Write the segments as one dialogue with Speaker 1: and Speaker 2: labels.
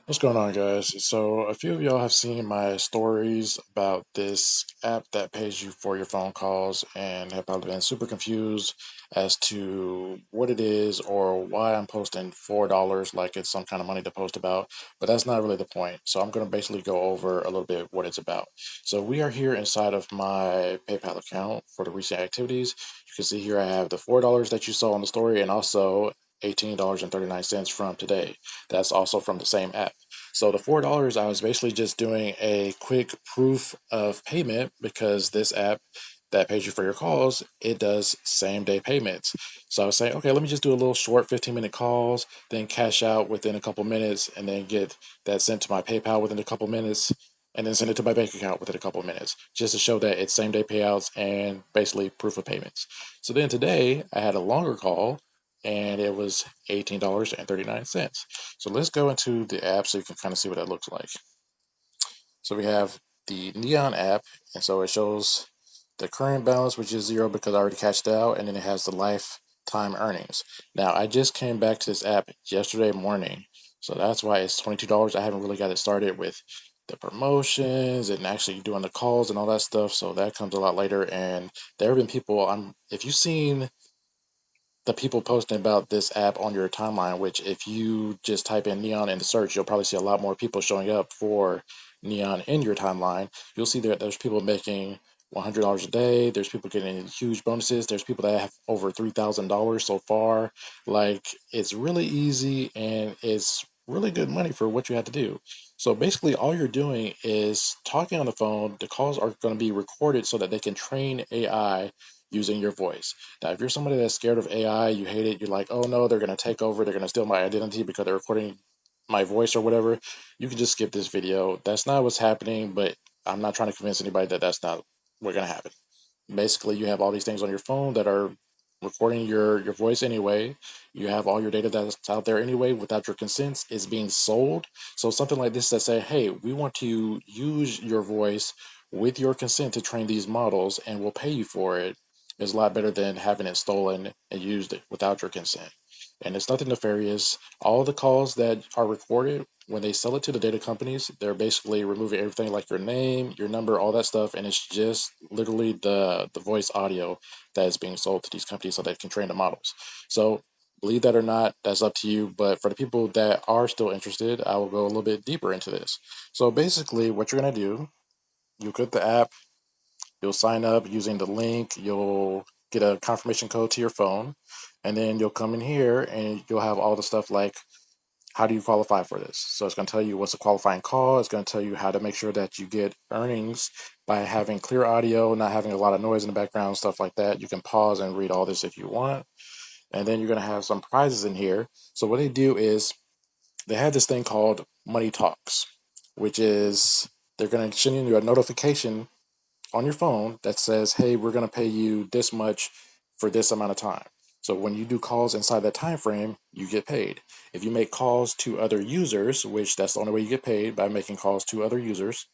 Speaker 1: What's going on, guys? So, a few of y'all have seen my stories about this app that pays you for your phone calls and have probably been super confused as to what it is or why I'm posting $4 like it's some kind of money to post about. But that's not really the point. So, I'm going to basically go over a little bit what it's about. So, we are here inside of my PayPal account for the recent activities. You can see here I have the $4 that you saw on the story and also $18.39 from today. That's also from the same app. So the $4, I was basically just doing a quick proof of payment because this app that pays you for your calls, it does same day payments. So I was saying, okay, let me just do a little short 15-minute calls, then cash out within a couple minutes, and then get that sent to my PayPal within a couple minutes, and then send it to my bank account within a couple of minutes, just to show that it's same day payouts and basically proof of payments. So then today I had a longer call and it was $18.39. So let's go into the app so you can kind of see what that looks like. So we have the Neon app, and so it shows the current balance, which is zero because I already cashed out, and then it has the lifetime earnings. Now, I just came back to this app yesterday morning, so that's why it's $22. I haven't really got it started with the promotions and actually doing the calls and all that stuff, so that comes a lot later. And there have been people, if you've seen the people posting about this app on your timeline, which if you just type in Neon in the search, you'll probably see a lot more people showing up for Neon in your timeline. You'll see that there's people making $100 a day. There's people getting huge bonuses. There's people that have over $3,000 so far. Like, it's really easy and it's really good money for what you have to do. So basically, all you're doing is talking on the phone. The calls are going to be recorded so that they can train AI using your voice. Now, if you're somebody that's scared of AI, you hate it, you're like, oh no, they're going to take over, they're going to steal my identity because they're recording my voice or whatever, you can just skip this video. That's not what's happening, but I'm not trying to convince anybody that that's not what's going to happen. Basically, you have all these things on your phone that are recording your voice anyway. You have all your data that's out there anyway without your consent is being sold. So something like this that say, hey, we want to use your voice with your consent to train these models and we'll pay you for it is a lot better than having it stolen and used without your consent. And it's nothing nefarious. All the calls that are recorded, when they sell it to the data companies, they're basically removing everything like your name, your number, all that stuff, and it's just literally the voice audio that is being sold to these companies so they can train the models. So believe that or not, that's up to you. But for the people that are still interested, I will go a little bit deeper into this. So basically, what you're gonna do, you click the app, you'll sign up using the link, you'll get a confirmation code to your phone, and then you'll come in here and you'll have all the stuff like how do you qualify for this? So it's going to tell you what's a qualifying call. It's going to tell you how to make sure that you get earnings by having clear audio, not having a lot of noise in the background, stuff like that. You can pause and read all this if you want. And then you're going to have some prizes in here. So what they do is they have this thing called Money Talks, which is they're going to send you a notification on your phone that says, hey, we're going to pay you this much for this amount of time. So when you do calls inside that time frame, you get paid. If you make calls to other users, which that's the only way you get paid, by making calls to other users,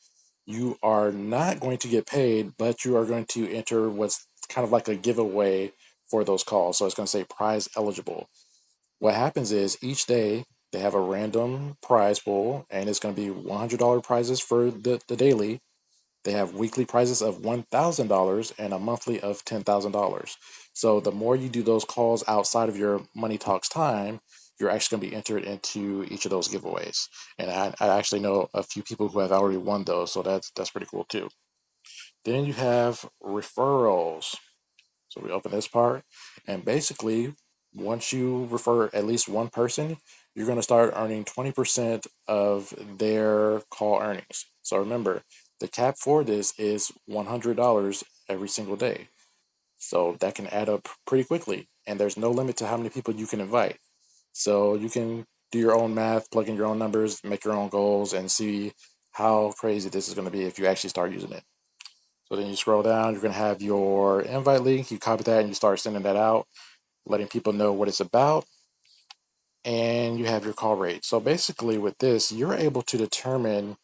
Speaker 1: you are not going to get paid, but you are going to enter what's kind of like a giveaway for those calls. So it's going to say prize eligible. What happens is each day they have a random prize pool, and it's going to be $100 prizes for the daily. They have weekly prizes of $1,000 and a monthly of $10,000. So the more you do those calls outside of your Money Talks time, you're actually going to be entered into each of those giveaways. And I actually know a few people who have already won those, so that's pretty cool too. Then you have referrals. So we open this part, and basically, once you refer at least one person, you're going to start earning 20% of their call earnings. So remember, the cap for this is $100 every single day. So that can add up pretty quickly, and there's no limit to how many people you can invite. So you can do your own math, plug in your own numbers, make your own goals, and see how crazy this is going to be if you actually start using it. So then you scroll down, you're going to have your invite link. You copy that and you start sending that out, letting people know what it's about. And you have your call rate. So basically, with this, you're able to determine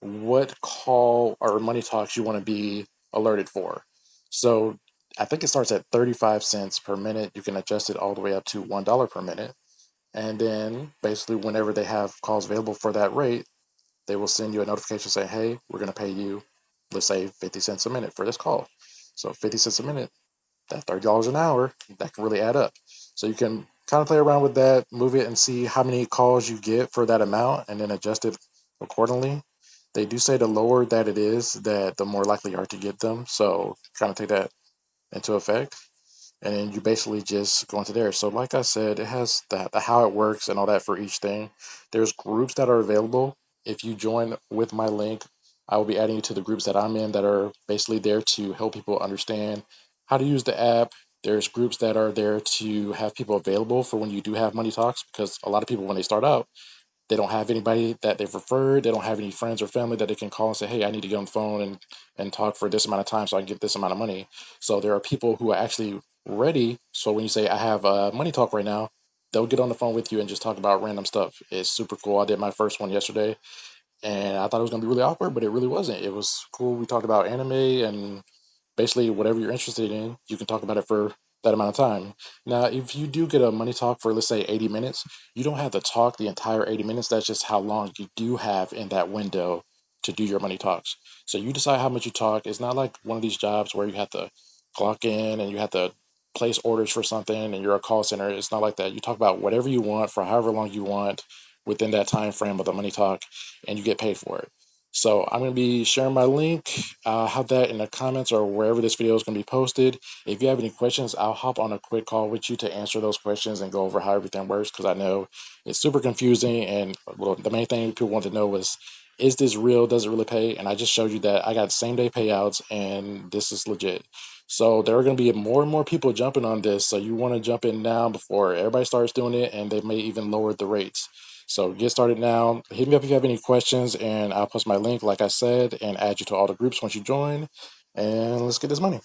Speaker 1: what call or money talks you want to be alerted for. So I think it starts at 35 cents per minute. You can adjust it all the way up to $1 per minute. And then basically, whenever they have calls available for that rate, they will send you a notification saying, hey, we're going to pay you, let's say, 50 cents a minute for this call. So 50 cents a minute, that $30 an hour, that can really add up. So you can kind of play around with that, move it and see how many calls you get for that amount and then adjust it accordingly. They do say the lower that it is, that the more likely you are to get them. So kind of take that into effect. And then you basically just go into there. So like I said, it has the how it works and all that for each thing. There's groups that are available. If you join with my link, I will be adding you to the groups that I'm in that are basically there to help people understand how to use the app. There's groups that are there to have people available for when you do have money talks, because a lot of people, when they start out, they don't have anybody that they've referred. They don't have any friends or family that they can call and say, hey, I need to get on the phone and talk for this amount of time so I can get this amount of money. So there are people who are actually ready. So when you say, I have a money talk right now, they'll get on the phone with you and just talk about random stuff. It's super cool. I did my first one yesterday and I thought it was going to be really awkward, but it really wasn't. It was cool. We talked about anime and basically whatever you're interested in, you can talk about it for that amount of time. Now, if you do get a money talk for, let's say, 80 minutes, you don't have to talk the entire 80 minutes. That's just how long you do have in that window to do your money talks. So you decide how much you talk. It's not like one of these jobs where you have to clock in and you have to place orders for something and you're a call center. It's not like that. You talk about whatever you want for however long you want within that time frame of the money talk, and you get paid for it. So I'm going to be sharing my link. I'll have that in the comments or wherever this video is going to be posted. If you have any questions, I'll hop on a quick call with you to answer those questions and go over how everything works, because I know it's super confusing. And well, the main thing people want to know is this real? Does it really pay? And I just showed you that I got same day payouts and this is legit. So there are going to be more and more people jumping on this. So you want to jump in now before everybody starts doing it, and they may even lower the rates. So get started now. Hit me up if you have any questions, and I'll post my link, like I said, and add you to all the groups once you join. And let's get this money.